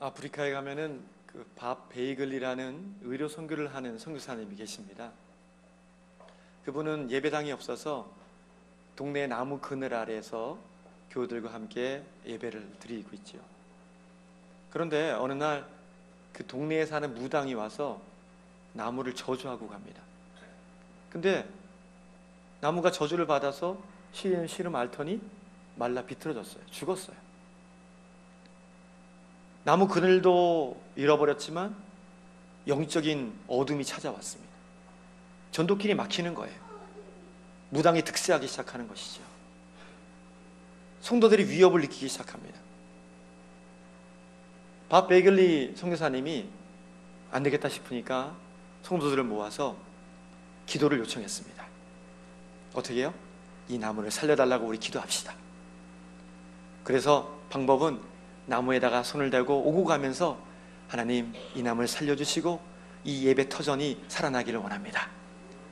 아프리카에 가면은 그 밥 베이글이라는 의료 선교를 하는 선교사님이 계십니다. 그분은 예배당이 없어서 동네 나무 그늘 아래에서 교우들과 함께 예배를 드리고 있죠. 그런데 어느 날 그 동네에 사는 무당이 와서 나무를 저주하고 갑니다. 근데 나무가 저주를 받아서 시름 앓더니 말라 비틀어졌어요. 죽었어요. 나무 그늘도 잃어버렸지만 영적인 어둠이 찾아왔습니다. 전도길이 막히는 거예요. 무당이 득세하기 시작하는 것이죠. 성도들이 위협을 느끼기 시작합니다. 밥 베이글리 선교사님이 안 되겠다 싶으니까 성도들을 모아서 기도를 요청했습니다. 어떻게 해요? 이 나무를 살려달라고 우리 기도합시다. 그래서 방법은 나무에다가 손을 대고 오고 가면서 하나님, 이 나무를 살려주시고 이 예배 터전이 살아나기를 원합니다.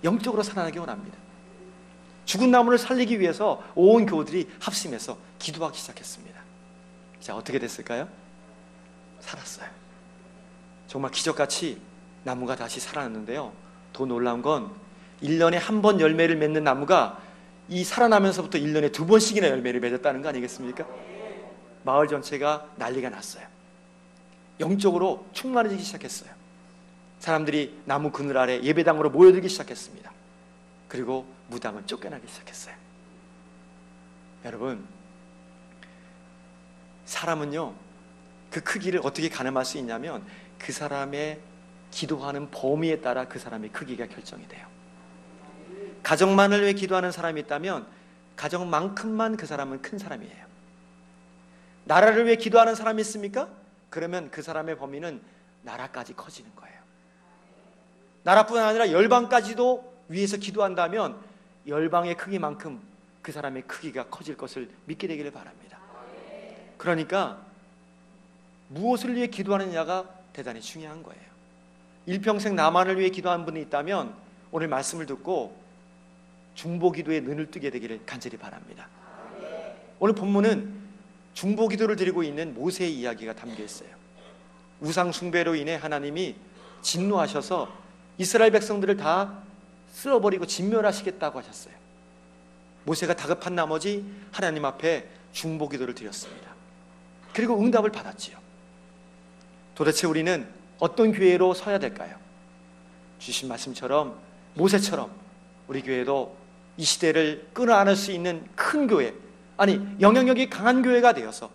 영적으로 살아나기 원합니다. 죽은 나무를 살리기 위해서 온 교우들이 합심해서 기도하기 시작했습니다. 자, 어떻게 됐을까요? 살았어요. 정말 기적같이 나무가 다시 살아났는데요, 더 놀라운 건 1년에 한 번 열매를 맺는 나무가 이 살아나면서부터 1년에 2번씩이나 열매를 맺었다는 거 아니겠습니까? 마을 전체가 난리가 났어요. 영적으로 충만해지기 시작했어요. 사람들이 나무 그늘 아래 예배당으로 모여들기 시작했습니다. 그리고 무당은 쫓겨나기 시작했어요. 여러분, 사람은요, 그 크기를 어떻게 가늠할 수 있냐면 그 사람의 기도하는 범위에 따라 그 사람의 크기가 결정이 돼요. 가정만을 위해 기도하는 사람이 있다면 가정만큼만 그 사람은 큰 사람이에요. 나라를 위해 기도하는 사람이 있습니까? 그러면 그 사람의 범위는 나라까지 커지는 거예요. 나라뿐 아니라 열방까지도 위해서 기도한다면 열방의 크기만큼 그 사람의 크기가 커질 것을 믿게 되기를 바랍니다. 그러니까 무엇을 위해 기도하느냐가 대단히 중요한 거예요. 일평생 나만을 위해 기도한 분이 있다면 오늘 말씀을 듣고 중보기도에 눈을 뜨게 되기를 간절히 바랍니다. 오늘 본문은 중보기도를 드리고 있는 모세의 이야기가 담겨 있어요. 우상 숭배로 인해 하나님이 진노하셔서 이스라엘 백성들을 다 쓸어버리고 진멸하시겠다고 하셨어요. 모세가 다급한 나머지 하나님 앞에 중보기도를 드렸습니다. 그리고 응답을 받았지요. 도대체 우리는 어떤 교회로 서야 될까요? 주신 말씀처럼 모세처럼 우리 교회도 이 시대를 끌어안을 수 있는 큰 교회, 아니 영향력이 강한 교회가 되어서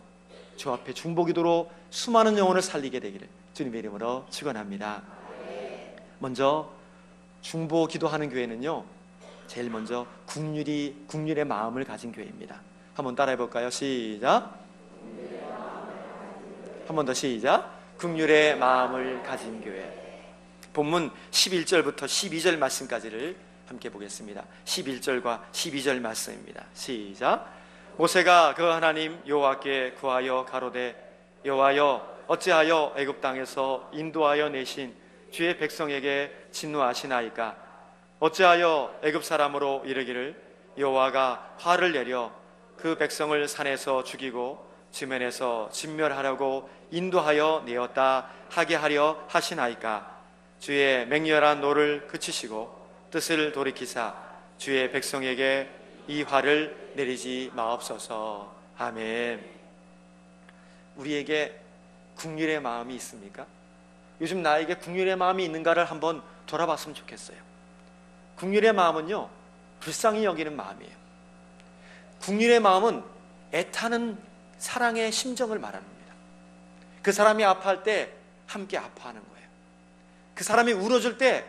주 앞에 중보기도로 수많은 영혼을 살리게 되기를 주님의 이름으로 축원합니다. 먼저 중보기도하는 교회는요, 제일 먼저 국률의 마음을 가진 교회입니다. 한번 따라해 볼까요? 시작. 한 번 더 시작. 국률의 마음을 가진 교회. 본문 11절부터 12절 말씀까지를 함께 보겠습니다. 11절과 12절 말씀입니다. 시작. 모세가 그 하나님 여호와께 구하여 가로되 여호와여 어찌하여 애굽 땅에서 인도하여 내신 주의 백성에게 진노하시나이까? 어찌하여 애굽 사람으로 이르기를 여호와가 화를 내려 그 백성을 산에서 죽이고 지면에서 진멸하려고 인도하여 내었다 하게 하려 하시나이까? 주의 맹렬한 노를 그치시고 뜻을 돌이키사 주의 백성에게 이 화를 내리지 마옵소서. 아멘. 우리에게 국률의 마음이 있습니까? 요즘 나에게 국률의 마음이 있는가를 한번 돌아봤으면 좋겠어요. 국률의 마음은요, 불쌍히 여기는 마음이에요. 국률의 마음은 애타는 사랑의 심정을 말합니다. 그 사람이 아파할 때 함께 아파하는 거예요. 그 사람이 울어줄 때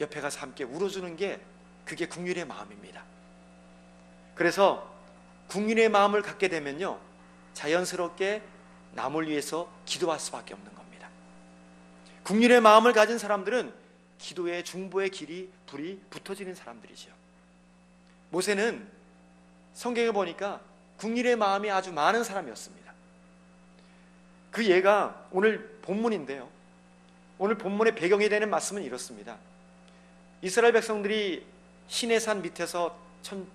옆에 가서 함께 울어주는 게 그게 국률의 마음입니다. 그래서 국률의 마음을 갖게 되면요, 자연스럽게 남을 위해서 기도할 수밖에 없는 겁니다. 국률의 마음을 가진 사람들은 기도의 중보의 불이 붙어지는 사람들이죠. 모세는 성경에 보니까 국률의 마음이 아주 많은 사람이었습니다. 그 예가 오늘 본문인데요, 오늘 본문의 배경이 되는 말씀은 이렇습니다. 이스라엘 백성들이 시내산 밑에서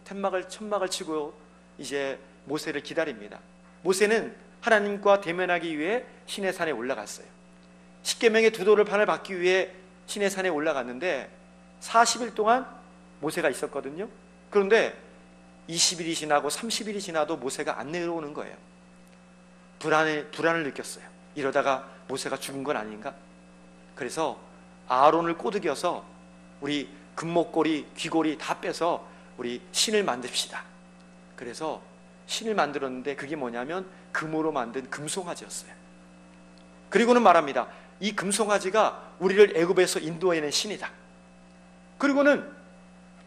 천막을 치고 이제 모세를 기다립니다. 모세는 하나님과 대면하기 위해 시내산에 올라갔어요. 십계명의 두 돌판을 받기 위해 시내산에 올라갔는데 40일 동안 모세가 있었거든요. 그런데 20일이 지나고 30일이 지나도 모세가 안 내려오는 거예요. 불안을 느꼈어요. 이러다가 모세가 죽은 건 아닌가? 그래서 아론을 꼬드겨서 우리 금목걸이, 귀걸이 다 빼서 우리 신을 만듭시다. 그래서 신을 만들었는데 그게 뭐냐면 금으로 만든 금송아지였어요. 그리고는 말합니다. 이 금송아지가 우리를 애굽에서 인도해낸 신이다. 그리고는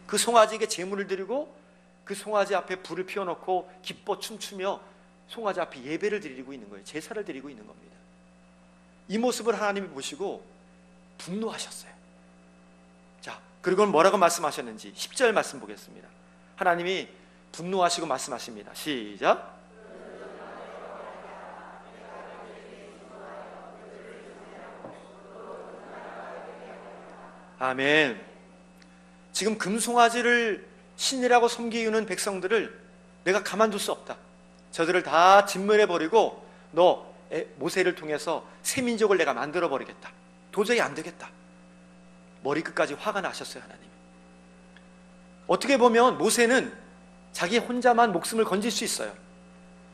그 송아지에게 제물을 드리고 그 송아지 앞에 불을 피워놓고 기뻐 춤추며 송아지 앞에 예배를 드리고 있는 거예요. 제사를 드리고 있는 겁니다. 이 모습을 하나님이 보시고 분노하셨어요. 자, 그리고는 뭐라고 말씀하셨는지 10절 말씀 보겠습니다. 하나님이 분노하시고 말씀하십니다. 시작. 아멘. 지금 금송아지를 신이라고 섬기는 백성들을 내가 가만둘 수 없다. 저들을 다 진멸해버리고 너 모세를 통해서 새 민족을 내가 만들어버리겠다. 도저히 안 되겠다. 머리끝까지 화가 나셨어요. 하나님. 어떻게 보면 모세는 자기 혼자만 목숨을 건질 수 있어요.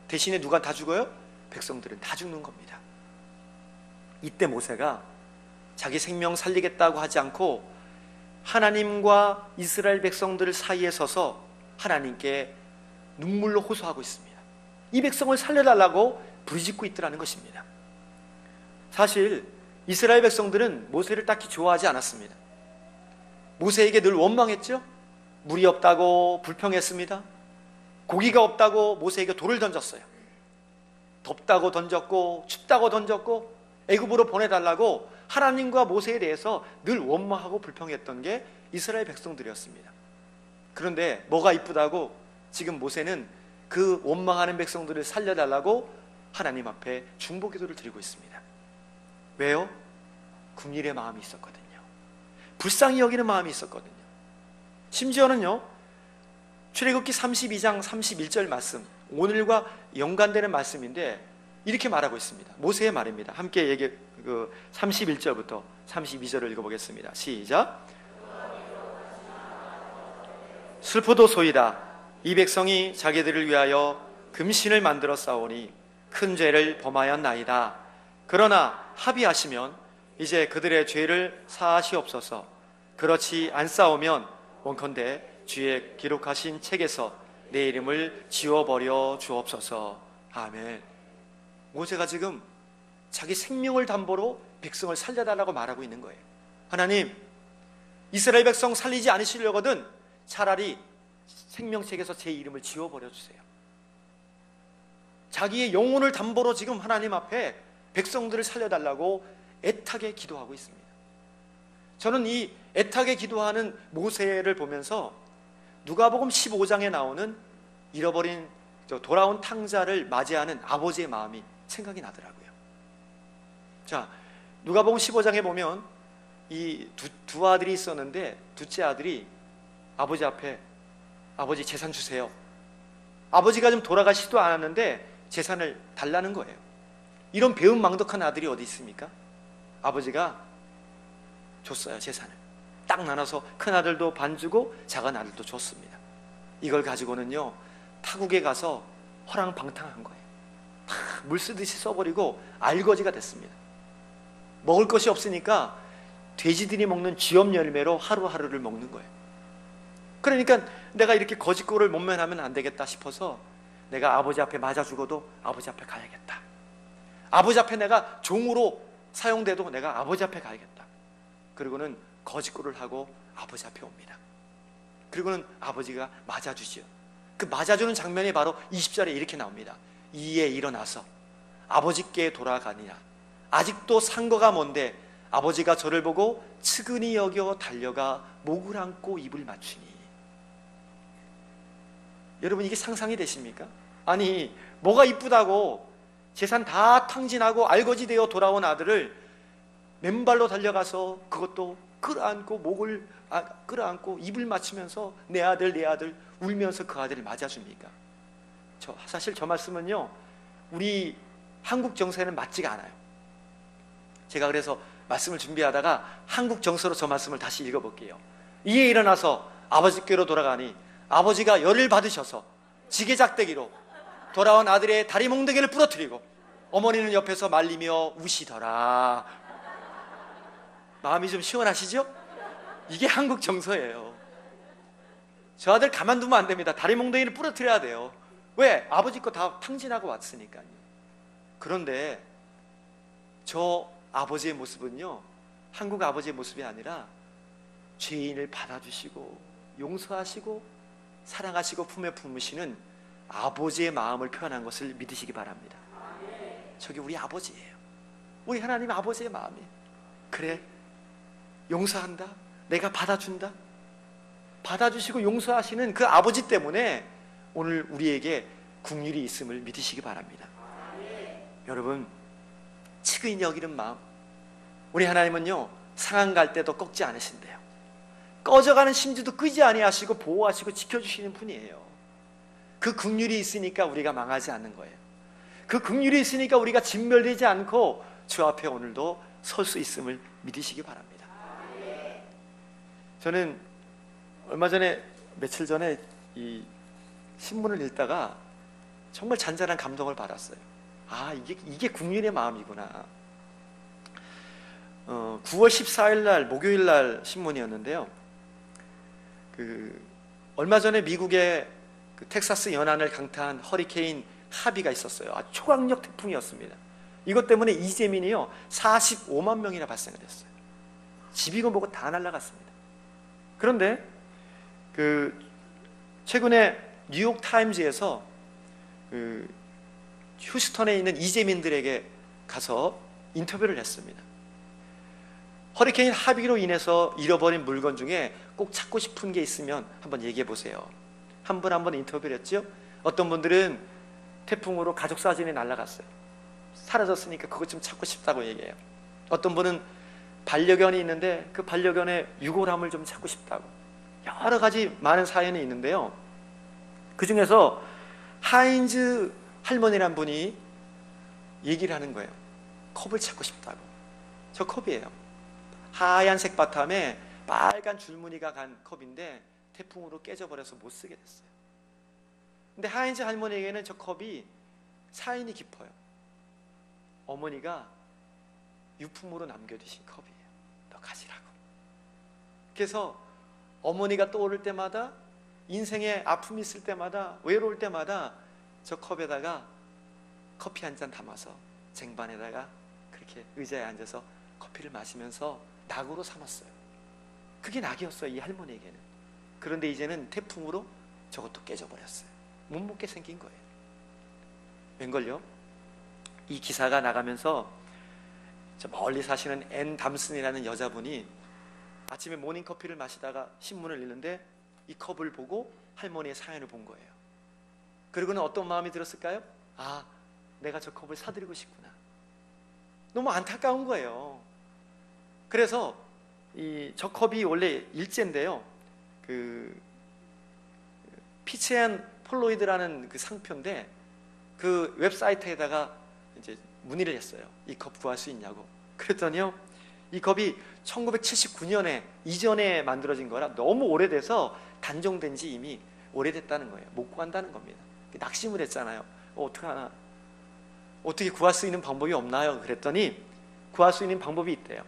대신에 누가 다 죽어요? 백성들은 다 죽는 겁니다. 이때 모세가 자기 생명 살리겠다고 하지 않고 하나님과 이스라엘 백성들 사이에 서서 하나님께 눈물로 호소하고 있습니다. 이 백성을 살려달라고 부르짖고 있더라는 것입니다. 사실 이스라엘 백성들은 모세를 딱히 좋아하지 않았습니다. 모세에게 늘 원망했죠. 물이 없다고 불평했습니다. 고기가 없다고 모세에게 돌을 던졌어요. 덥다고 던졌고 춥다고 던졌고 애굽으로 보내달라고 하나님과 모세에 대해서 늘 원망하고 불평했던 게 이스라엘 백성들이었습니다. 그런데 뭐가 이쁘다고 지금 모세는 그 원망하는 백성들을 살려달라고 하나님 앞에 중보기도를 드리고 있습니다. 왜요? 긍휼의 마음이 있었거든요. 불쌍히 여기는 마음이 있었거든요. 심지어는요, 출애굽기 32장 31절 말씀, 오늘과 연관되는 말씀인데 이렇게 말하고 있습니다. 모세의 말입니다. 함께 31절부터 32절을 읽어보겠습니다. 시작. 슬프도소이다. 이 백성이 자기들을 위하여 금신을 만들어 싸우니 큰 죄를 범하였나이다. 그러나 합의하시면 이제 그들의 죄를 사하시옵소서. 그렇지 않사오면 원컨대 주의 기록하신 책에서 내 이름을 지워버려 주옵소서. 아멘. 모세가 지금 자기 생명을 담보로 백성을 살려달라고 말하고 있는 거예요. 하나님, 이스라엘 백성 살리지 않으시려거든 차라리 생명책에서 제 이름을 지워버려 주세요. 자기의 영혼을 담보로 지금 하나님 앞에 백성들을 살려달라고 애타게 기도하고 있습니다. 저는 이 애타게 기도하는 모세를 보면서 누가복음 15장에 나오는 잃어버린 돌아온 탕자를 맞이하는 아버지의 마음이 생각이 나더라고요. 자, 누가복음 15장에 보면 이 두 아들이 있었는데 둘째 아들이 아버지 앞에 아버지 재산 주세요. 아버지가 좀 돌아가시지도 않았는데 재산을 달라는 거예요. 이런 배은망덕한 아들이 어디 있습니까? 아버지가 줬어요. 재산을 딱 나눠서 큰 아들도 반 주고 작은 아들도 줬습니다. 이걸 가지고는요 타국에 가서 허랑방탕한 거예요. 다 물 쓰듯이 써버리고 알거지가 됐습니다. 먹을 것이 없으니까 돼지들이 먹는 쥐염 열매로 하루하루를 먹는 거예요. 그러니까 내가 이렇게 거짓골을 못면하면 안 되겠다 싶어서 내가 아버지 앞에 맞아 죽어도 아버지 앞에 가야겠다. 아버지 앞에 내가 종으로 사용돼도 내가 아버지 앞에 가야겠다. 그리고는 거짓골을 하고 아버지 앞에 옵니다. 그리고는 아버지가 맞아주지요. 그 맞아주는 장면이 바로 20절에 이렇게 나옵니다. 이에 일어나서 아버지께 돌아가니라. 아직도 상거가 먼데 아버지가 저를 보고 측은히 여겨 달려가 목을 안고 입을 맞추니. 여러분 이게 상상이 되십니까? 아니 뭐가 이쁘다고 재산 다 탕진하고 알거지 되어 돌아온 아들을 맨발로 달려가서 그것도 끌어안고 목을 끌어안고 입을 맞추면서 내 아들 내 아들 울면서 그 아들을 맞아줍니까? 사실 저 말씀은요 우리 한국 정서에는 맞지가 않아요. 제가 그래서 말씀을 준비하다가 한국 정서로 저 말씀을 다시 읽어볼게요. 이에 일어나서 아버지께로 돌아가니 아버지가 열을 받으셔서 지게작대기로 돌아온 아들의 다리 몽둥이를 부러뜨리고 어머니는 옆에서 말리며 우시더라. 마음이 좀 시원하시죠? 이게 한국 정서예요. 저 아들 가만두면 안 됩니다. 다리 몽둥이를 부러뜨려야 돼요. 왜? 아버지 거 다 탕진하고 왔으니까요. 그런데 저 아버지의 모습은요, 한국 아버지의 모습이 아니라 죄인을 받아주시고 용서하시고 사랑하시고 품에 품으시는 아버지의 마음을 표현한 것을 믿으시기 바랍니다. 저게 우리 아버지예요. 우리 하나님 아버지의 마음이에요. 그래, 용서한다, 내가 받아준다, 받아주시고 용서하시는 그 아버지 때문에 오늘 우리에게 긍휼이 있음을 믿으시기 바랍니다. 여러분, 측은히 여기는 마음, 우리 하나님은요 상한 갈 때도 꺾지 않으신대요. 꺼져가는 심지도 끄지 아니하시고 보호하시고 지켜주시는 분이에요. 그 긍휼이 있으니까 우리가 망하지 않는 거예요. 그 긍휼이 있으니까 우리가 진멸되지 않고 주 앞에 오늘도 설 수 있음을 믿으시기 바랍니다. 저는 얼마 전에, 며칠 전에 이 신문을 읽다가 정말 잔잔한 감동을 받았어요. 아, 이게 국민의 마음이구나. 9월 14일 날 목요일 날 신문이었는데요. 얼마 전에 미국의 그 텍사스 연안을 강타한 허리케인 하비가 있었어요. 아주 초강력 태풍이었습니다. 이것 때문에 이재민이요 45만 명이나 발생을 했어요. 집이고 뭐고 다 날아갔습니다. 그런데 최근에 뉴욕 타임즈에서 휴스턴에 있는 이재민들에게 가서 인터뷰를 했습니다. 허리케인 하비로 인해서 잃어버린 물건 중에 꼭 찾고 싶은 게 있으면 한번 얘기해 보세요. 한 분 한 분 인터뷰를 했죠. 어떤 분들은 태풍으로 가족 사진이 날아갔어요. 사라졌으니까 그것 좀 찾고 싶다고 얘기해요. 어떤 분은 반려견이 있는데 그 반려견의 유골함을 좀 찾고 싶다고. 여러 가지 많은 사연이 있는데요. 그 중에서 하인즈 할머니란 분이 얘기를 하는 거예요. 컵을 찾고 싶다고. 저 컵이에요. 하얀색 바탕에 빨간 줄무늬가 간 컵인데 태풍으로 깨져버려서 못 쓰게 됐어요. 근데 하인즈 할머니에게는 저 컵이 사인이 깊어요. 어머니가 유품으로 남겨두신 컵이에요. 너 가지라고. 그래서 어머니가 떠오를 때마다, 인생에 아픔이 있을 때마다, 외로울 때마다 저 컵에다가 커피 한 잔 담아서 쟁반에다가 그렇게 의자에 앉아서 커피를 마시면서 낙으로 삼았어요. 그게 낙이었어요, 이 할머니에게는. 그런데 이제는 태풍으로 저것도 깨져버렸어요. 못 먹게 생긴 거예요. 웬걸요? 이 기사가 나가면서 저 멀리 사시는 앤 담슨이라는 여자분이 아침에 모닝커피를 마시다가 신문을 읽는데 이 컵을 보고 할머니의 사연을 본 거예요. 그리고는 어떤 마음이 들었을까요? 아, 내가 저 컵을 사드리고 싶구나. 너무 안타까운 거예요. 그래서 저 컵이 원래 일제인데요. 피치 앤 폴로이드라는 그 상표인데 그 웹사이트에다가 이제 문의를 했어요. 이 컵 구할 수 있냐고. 그랬더니요, 이 컵이 1979년에 이전에 만들어진 거라 너무 오래돼서 단종된 지 이미 오래됐다는 거예요. 못 구한다는 겁니다. 낙심을 했잖아요. 어떡하나, 어떻게 구할 수 있는 방법이 없나요? 그랬더니 구할 수 있는 방법이 있대요.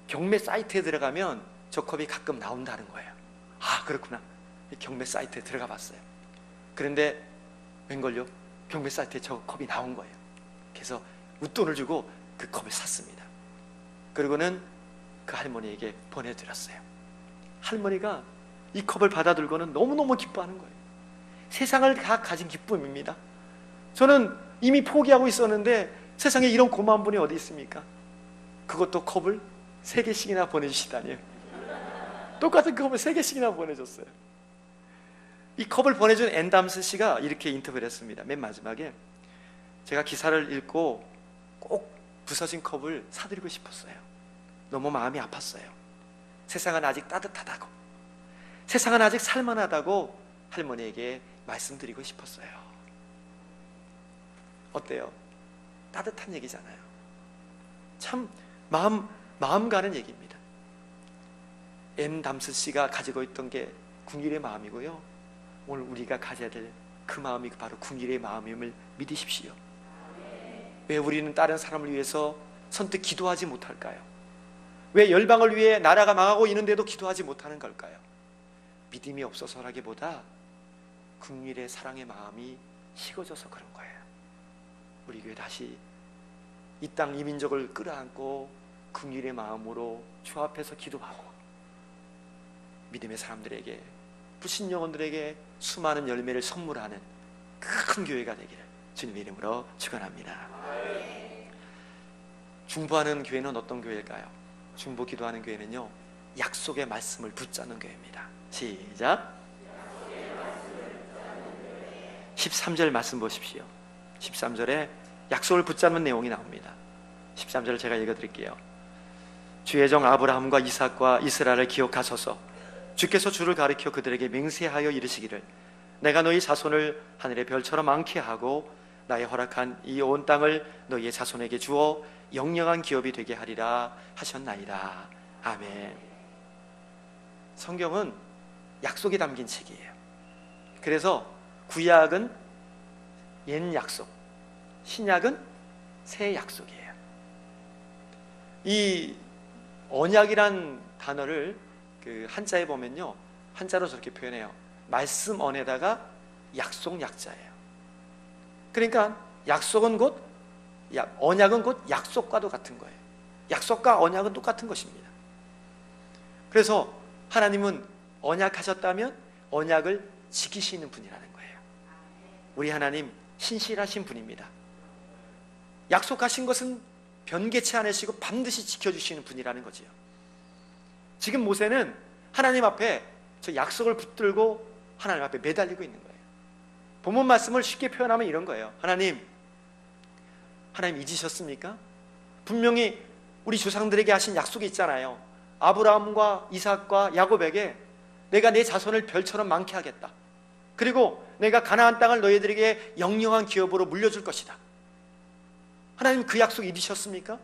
경매 사이트에 들어가면 저 컵이 가끔 나온다는 거예요. 아, 그렇구나. 경매 사이트에 들어가 봤어요. 그런데 웬걸요? 경매 사이트에 저 컵이 나온 거예요. 그래서 웃돈을 주고 그 컵을 샀습니다. 그리고는 그 할머니에게 보내드렸어요. 할머니가 이 컵을 받아들고는 너무너무 기뻐하는 거예요. 세상을 다 가진 기쁨입니다. 저는 이미 포기하고 있었는데 세상에 이런 고마운 분이 어디 있습니까? 그것도 컵을 3개씩이나 보내주시다니요. 똑같은 컵을 3개씩이나 보내줬어요. 이 컵을 보내준 앤 담슨 씨가 이렇게 인터뷰를 했습니다. 맨 마지막에 제가 기사를 읽고 꼭 부서진 컵을 사드리고 싶었어요. 너무 마음이 아팠어요. 세상은 아직 따뜻하다고, 세상은 아직 살만하다고 할머니에게 말씀드리고 싶었어요. 어때요? 따뜻한 얘기잖아요. 참 마음 가는 얘기입니다. 앤 담스 씨가 가지고 있던 게 궁일의 마음이고요, 오늘 우리가 가져야 될 그 마음이 바로 궁일의 마음임을 믿으십시오. 왜 우리는 다른 사람을 위해서 선뜻 기도하지 못할까요? 왜 열방을 위해 나라가 망하고 있는데도 기도하지 못하는 걸까요? 믿음이 없어서라기보다 궁일의 사랑의 마음이 식어져서 그런 거예요. 우리 교회 다시 이 땅 이 민족을 끌어안고 궁일의 마음으로 주 앞에서 기도하고 믿음의 사람들에게, 불신영혼들에게 수많은 열매를 선물하는 큰 교회가 되기를 주님의 이름으로 축원합니다. 중보하는 교회는 어떤 교회일까요? 중보 기도하는 교회는요, 약속의 말씀을 붙잡는 교회입니다. 시작. 13절 말씀 보십시오. 13절에 약속을 붙잡는 내용이 나옵니다. 13절을 제가 읽어드릴게요. 주의 종 아브라함과 이삭과 이스라엘을 기억하소서. 주께서 주를 가리켜 그들에게 맹세하여 이르시기를 내가 너희 자손을 하늘의 별처럼 많게 하고 나의 허락한 이 온 땅을 너희의 자손에게 주어 영영한 기업이 되게 하리라 하셨나이다. 아멘. 성경은 약속이 담긴 책이에요. 그래서 구약은 옛 약속, 신약은 새 약속이에요. 이 언약이란 단어를 그 한자에 보면요, 한자로 저렇게 표현해요. 말씀 언에다가 약속 약자예요. 그러니까 약속은 곧, 언약은 곧 약속과도 같은 거예요. 약속과 언약은 똑같은 것입니다. 그래서 하나님은 언약하셨다면 언약을 지키시는 분이라는 거예요. 우리 하나님 신실하신 분입니다. 약속하신 것은 변개치 않으시고 반드시 지켜주시는 분이라는 거지요. 지금 모세는 하나님 앞에 저 약속을 붙들고 하나님 앞에 매달리고 있는 거예요. 본문 말씀을 쉽게 표현하면 이런 거예요. 하나님 잊으셨습니까? 분명히 우리 조상들에게 하신 약속이 있잖아요. 아브라함과 이삭과 야곱에게 내가 내 자손을 별처럼 많게 하겠다. 그리고 내가 가나안 땅을 너희들에게 영영한 기업으로 물려줄 것이다. 하나님 그 약속 잊으셨습니까?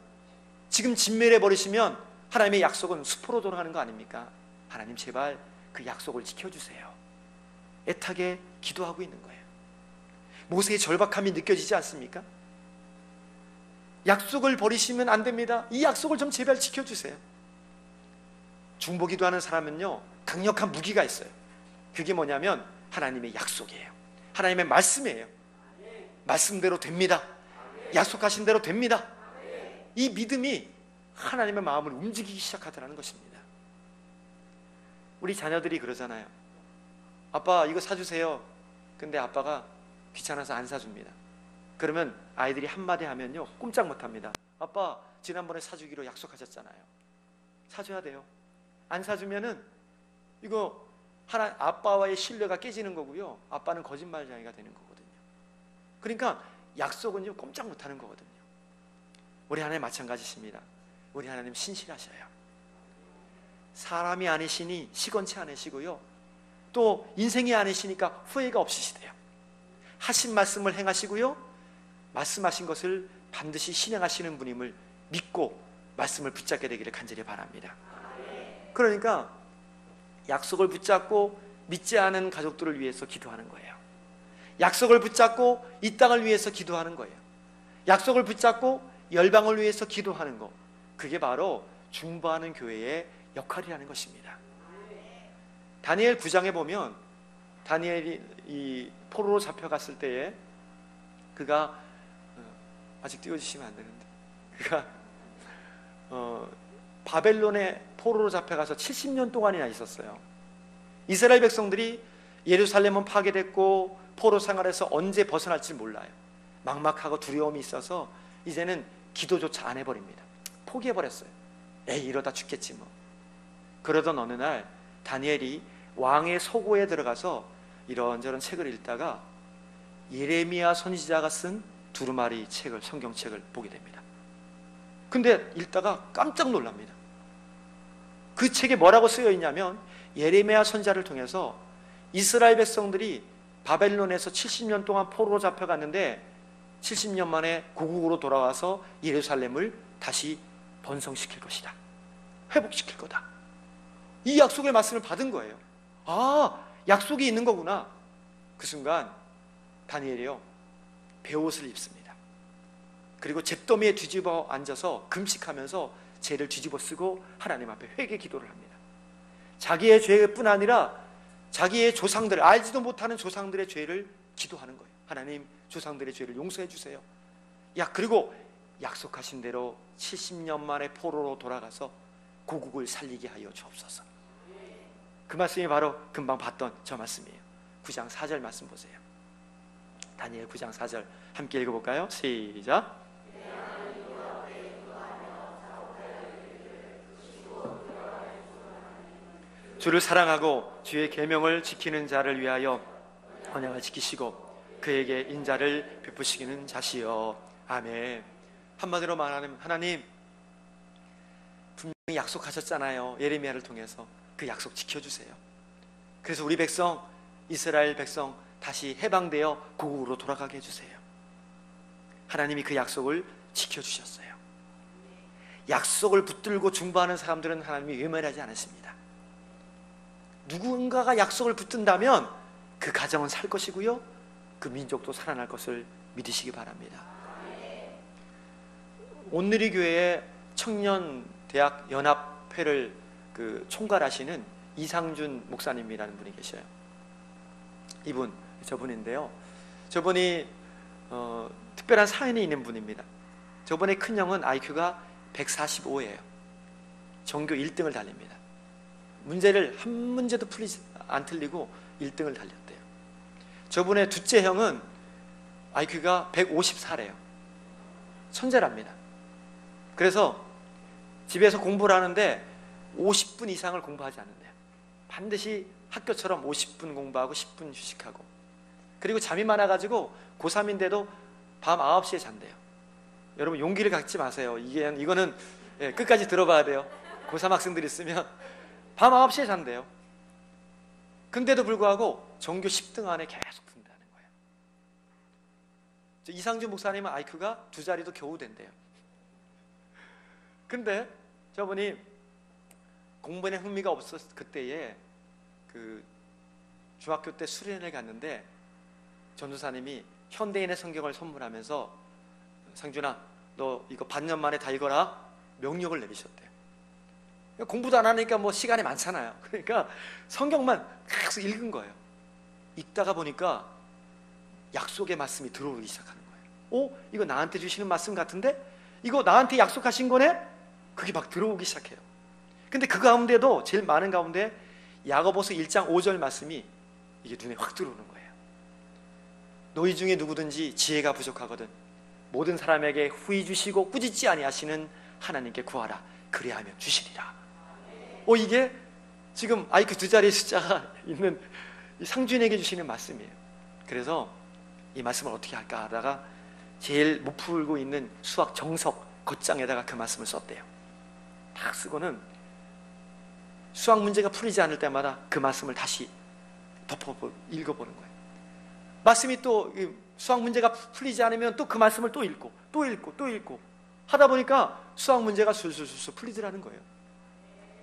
지금 진멸해 버리시면 하나님의 약속은 수포로 돌아가는 거 아닙니까? 하나님 제발 그 약속을 지켜주세요. 애타게 기도하고 있는 거예요. 모세의 절박함이 느껴지지 않습니까? 약속을 버리시면 안 됩니다. 이 약속을 좀 제발 지켜주세요. 중보 기도하는 사람은요, 강력한 무기가 있어요. 그게 뭐냐면 하나님의 약속이에요. 하나님의 말씀이에요. 말씀대로 됩니다. 약속하신 대로 됩니다. 이 믿음이 하나님의 마음을 움직이기 시작하더라는 것입니다. 우리 자녀들이 그러잖아요. 아빠 이거 사주세요. 근데 아빠가 귀찮아서 안 사줍니다. 그러면 아이들이 한마디 하면요, 꼼짝 못합니다. 아빠 지난번에 사주기로 약속하셨잖아요. 사줘야 돼요. 안 사주면은 이거 아빠와의 신뢰가 깨지는 거고요, 아빠는 거짓말쟁이가 되는 거거든요. 그러니까 약속은요 꼼짝 못하는 거거든요. 우리 하나님 마찬가지십니다. 우리 하나님 신실하셔요. 사람이 아니시니 시건치 않으시고요, 또 인생이 아니시니까 후회가 없으시대요. 하신 말씀을 행하시고요, 말씀하신 것을 반드시 실행하시는 분임을 믿고 말씀을 붙잡게 되기를 간절히 바랍니다. 그러니까 약속을 붙잡고 믿지 않은 가족들을 위해서 기도하는 거예요. 약속을 붙잡고 이 땅을 위해서 기도하는 거예요. 약속을 붙잡고 열방을 위해서 기도하는 거, 그게 바로 중보하는 교회의 역할이라는 것입니다. 다니엘 9장에 보면 다니엘이 이 포로로 잡혀갔을 때에 그가 아직 띄워주시면 안 되는데, 그가 바벨론의 포로로 잡혀가서 70년 동안이나 있었어요. 이스라엘 백성들이 예루살렘은 파괴됐고 포로 생활에서 언제 벗어날지 몰라요. 막막하고 두려움이 있어서 이제는 기도조차 안 해버립니다. 포기해버렸어요. 에이 이러다 죽겠지 뭐. 그러던 어느 날 다니엘이 왕의 소고에 들어가서 이런저런 책을 읽다가 예레미야 선지자가 쓴 두루마리 책을, 성경책을 보게 됩니다. 근데 읽다가 깜짝 놀랍니다. 그 책에 뭐라고 쓰여 있냐면 예레미야 선지자를 통해서 이스라엘 백성들이 바벨론에서 70년 동안 포로로 잡혀갔는데 70년 만에 고국으로 돌아와서 예루살렘을 다시 번성시킬 것이다. 회복시킬 거다. 이 약속의 말씀을 받은 거예요. 아, 약속이 있는 거구나. 그 순간 다니엘이요, 베옷을 입습니다. 그리고 잿더미에 뒤집어 앉아서 금식하면서 죄를 뒤집어 쓰고 하나님 앞에 회개 기도를 합니다. 자기의 죄뿐 아니라 자기의 조상들, 알지도 못하는 조상들의 죄를 기도하는 거예요. 하나님, 조상들의 죄를 용서해 주세요. 그리고 약속하신 대로 70년 만에 포로로 돌아가서 고국을 살리게 하여 주옵소서. 그 말씀이 바로 금방 봤던 저 말씀이에요. 9장 4절 말씀 보세요. 다니엘 9장 4절 함께 읽어볼까요? 시작. 주를 사랑하고 주의 계명을 지키는 자를 위하여 언약을 지키시고 그에게 인자를 베푸시기는 자시여. 아멘. 한마디로 말하면 하나님 분명히 약속하셨잖아요. 예레미야를 통해서. 그 약속 지켜주세요. 그래서 우리 백성, 이스라엘 백성 다시 해방되어 고국으로 돌아가게 해주세요. 하나님이 그 약속을 지켜주셨어요. 약속을 붙들고 중보하는 사람들은 하나님이 외면하지 않으십니다. 누군가가 약속을 붙든다면 그 가정은 살 것이고요, 그 민족도 살아날 것을 믿으시기 바랍니다. 온누리 교회의 청년대학 연합회를 총괄하시는 이상준 목사님이라는 분이 계셔요. 저분인데요, 저분이 특별한 사연이 있는 분입니다. 저분의 큰형은 IQ가 145예요. 전교 1등을 달립니다. 문제를 한 문제도 안 틀리고 1등을 달렸대요. 저분의 둘째 형은 IQ가 154래요. 천재랍니다. 그래서 집에서 공부를 하는데 50분 이상을 공부하지 않는데요. 반드시 학교처럼 50분 공부하고 10분 휴식하고, 그리고 잠이 많아가지고 고3인데도 밤 9시에 잔대요. 여러분 용기를 갖지 마세요. 이거는 끝까지 들어봐야 돼요. 고3 학생들 있으면 밤 9시에 잔대요. 근데도 불구하고 전교 10등 안에 계속 든다는 거예요. 이상준 목사님은 IQ가 2자리도 겨우 된대요. 근데 저분이 공부에 흥미가 없었을 그때에 중학교 때 수련회를 갔는데 전도사님이 현대인의 성경을 선물하면서 상준아, 너 이거 반년 만에 다 읽어라 명령을 내리셨대요. 공부도 안 하니까 뭐 시간이 많잖아요. 그러니까 성경만 계속 읽은 거예요. 읽다가 보니까 약속의 말씀이 들어오기 시작하는 거예요. 이거 나한테 주시는 말씀 같은데? 이거 나한테 약속하신 거네? 그게 막 들어오기 시작해요. 근데 그 가운데도 제일 많은 가운데 야고보서 1장 5절 말씀이 이게 눈에 확 들어오는 거예요. 너희 중에 누구든지 지혜가 부족하거든 모든 사람에게 후히 주시고 꾸짖지 아니하시는 하나님께 구하라. 그리하면 주시리라. 이게 지금 IQ 2자리 숫자가 있는 이 상준에게 주시는 말씀이에요. 그래서 이 말씀을 어떻게 할까 하다가 제일 못 풀고 있는 수학 정석 겉장에다가 그 말씀을 썼대요. 딱 쓰고는 수학 문제가 풀리지 않을 때마다 그 말씀을 다시 읽어보는 거예요. 말씀이 또 수학 문제가 풀리지 않으면 또 그 말씀을 또 읽고 또 읽고 또 읽고 하다 보니까 수학 문제가 술술술 풀리더라는 거예요.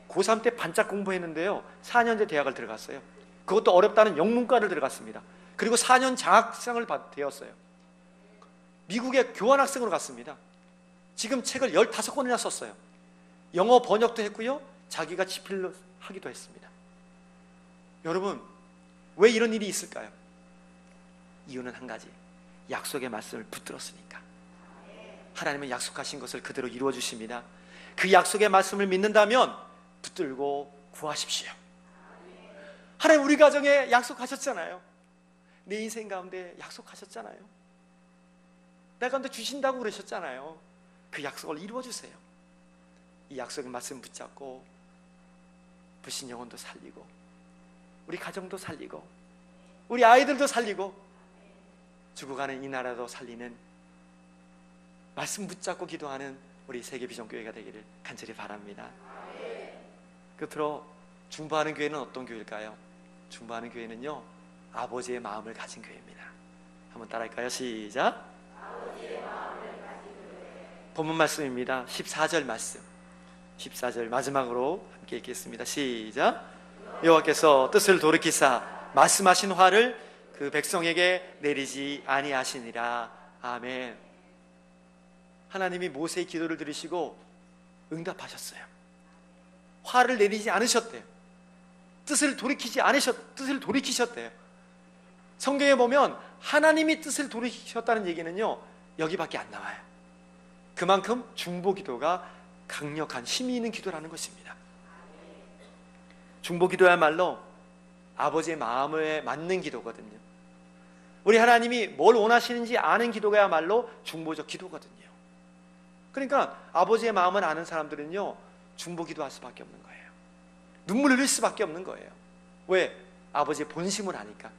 고3 때 반짝 공부했는데요, 4년제 대학을 들어갔어요. 그것도 어렵다는 영문과를 들어갔습니다. 그리고 4년 장학생을 되었어요. 미국에 교환학생으로 갔습니다. 지금 책을 15권이나 썼어요. 영어 번역도 했고요, 자기가 집필로 하기도 했습니다. 여러분, 왜 이런 일이 있을까요? 이유는 한 가지, 약속의 말씀을 붙들었으니까. 하나님은 약속하신 것을 그대로 이루어 주십니다. 그 약속의 말씀을 믿는다면 붙들고 구하십시오. 하나님 우리 가정에 약속하셨잖아요. 내 인생 가운데 약속하셨잖아요. 내 가운데 주신다고 그러셨잖아요. 그 약속을 이루어 주세요. 이 약속의 말씀 붙잡고 불신 영혼도 살리고 우리 가정도 살리고 우리 아이들도 살리고 죽어가는 이 나라도 살리는 말씀 붙잡고 기도하는 우리 세계비전교회가 되기를 간절히 바랍니다. 끝으로 중보하는 교회는 어떤 교회일까요? 중보하는 교회는요, 아버지의 마음을 가진 교회입니다. 한번 따라할까요? 시작. 본문 말씀입니다. 14절 말씀. 14절 마지막으로 함께 읽겠습니다. 시작. 여호와께서 뜻을 돌이키사 말씀하신 화를 그 백성에게 내리지 아니하시니라. 아멘. 하나님이 모세의 기도를 들으시고 응답하셨어요. 화를 내리지 않으셨대요. 뜻을 돌이키셨대요. 성경에 보면 하나님이 뜻을 돌이키셨다는 얘기는요, 여기밖에 안 나와요. 그만큼 중보기도가 강력한 힘이 있는 기도라는 것입니다. 중보기도야말로 아버지의 마음에 맞는 기도거든요. 우리 하나님이 뭘 원하시는지 아는 기도가야말로 중보적 기도거든요. 그러니까 아버지의 마음을 아는 사람들은요, 중보기도할 수밖에 없는 거예요. 눈물 흘릴 수밖에 없는 거예요. 왜? 아버지의 본심을 아니까.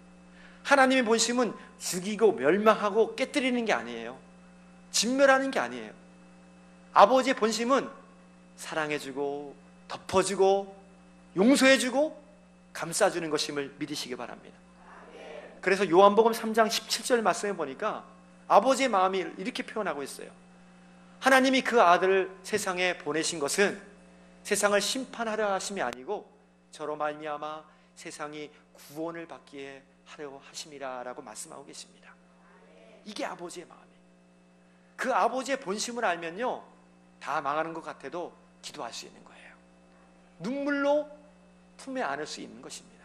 하나님의 본심은 죽이고 멸망하고 깨뜨리는 게 아니에요. 진멸하는 게 아니에요. 아버지의 본심은 사랑해주고 덮어주고 용서해주고 감싸주는 것임을 믿으시기 바랍니다. 그래서 요한복음 3장 17절 말씀에 보니까 아버지의 마음이 이렇게 표현하고 있어요. 하나님이 그 아들을 세상에 보내신 것은 세상을 심판하려 하심이 아니고 저로 말미암아 세상이 구원을 받기에 하려 하심이라 라고 말씀하고 계십니다. 이게 아버지의 마음이에요. 그 아버지의 본심을 알면요, 다 망하는 것 같아도 기도할 수 있는 거예요. 눈물로 품에 안을 수 있는 것입니다.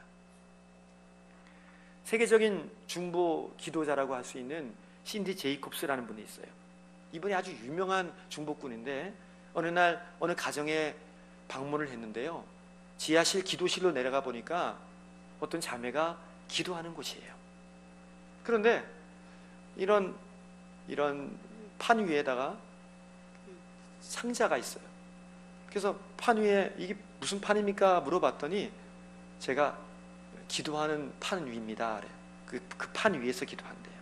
세계적인 중보 기도자라고 할 수 있는 신디 제이콥스라는 분이 있어요. 이분이 아주 유명한 중보꾼인데 어느 날 어느 가정에 방문을 했는데요, 지하실 기도실로 내려가 보니까 어떤 자매가 기도하는 곳이에요. 그런데 이런 판 위에다가 상자가 있어요. 그래서 판 위에 이게 무슨 판입니까? 물어봤더니 제가 기도하는 판 위입니다. 그 판 위에서 기도한대요.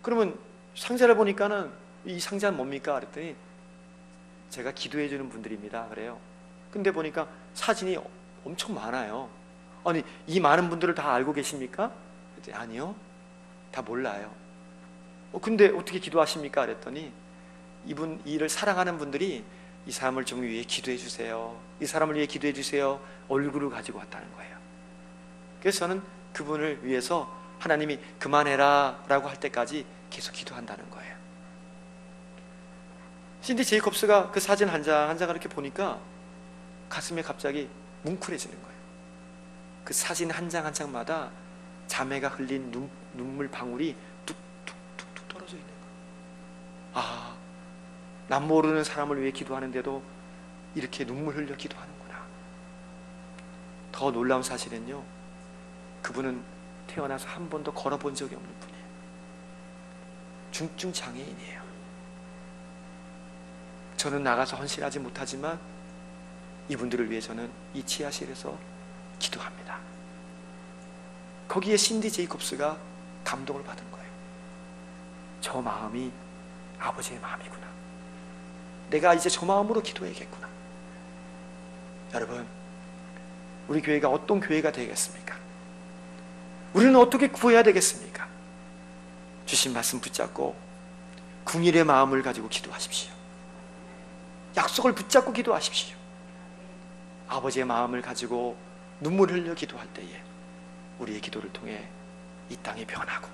그러면 상자를 보니까는 이 상자는 뭡니까? 그랬더니 제가 기도해 주는 분들입니다. 그래요. 근데 보니까 사진이 엄청 많아요. 아니, 이 많은 분들을 다 알고 계십니까? 그랬더니 아니요, 다 몰라요. 근데 어떻게 기도하십니까? 그랬더니 이를 사랑하는 분들이 이 사람을 좀 위해 기도해 주세요, 이 사람을 위해 기도해 주세요 얼굴을 가지고 왔다는 거예요. 그래서 저는 그분을 위해서 하나님이 그만해라 라고 할 때까지 계속 기도한다는 거예요. 신디 제이콥스가 그 사진 한 장 한 장을 이렇게 보니까 가슴에 갑자기 뭉클해지는 거예요. 그 사진 한 장 한 장마다 자매가 흘린 눈물 방울이 뚝뚝뚝뚝 떨어져 있는 거예요. 아, 남 모르는 사람을 위해 기도하는데도 이렇게 눈물 흘려 기도하는구나. 더 놀라운 사실은요, 그분은 태어나서 한 번도 걸어본 적이 없는 분이에요. 중증 장애인이에요. 저는 나가서 헌신하지 못하지만 이분들을 위해 저는 이 지하실에서 기도합니다. 거기에 신디 제이콥스가 감동을 받은 거예요. 저 마음이 아버지의 마음이구나. 내가 이제 저 마음으로 기도해야겠구나. 여러분, 우리 교회가 어떤 교회가 되겠습니까? 우리는 어떻게 구해야 되겠습니까? 주신 말씀 붙잡고 궁일의 마음을 가지고 기도하십시오. 약속을 붙잡고 기도하십시오. 아버지의 마음을 가지고 눈물 흘려 기도할 때에 우리의 기도를 통해 이 땅이 변하고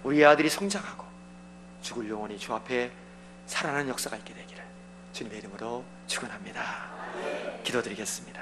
우리의 아들이 성장하고 죽을 영혼이 주 앞에 살아나는 역사가 있게 되기를 주님의 이름으로 축원합니다. 기도드리겠습니다.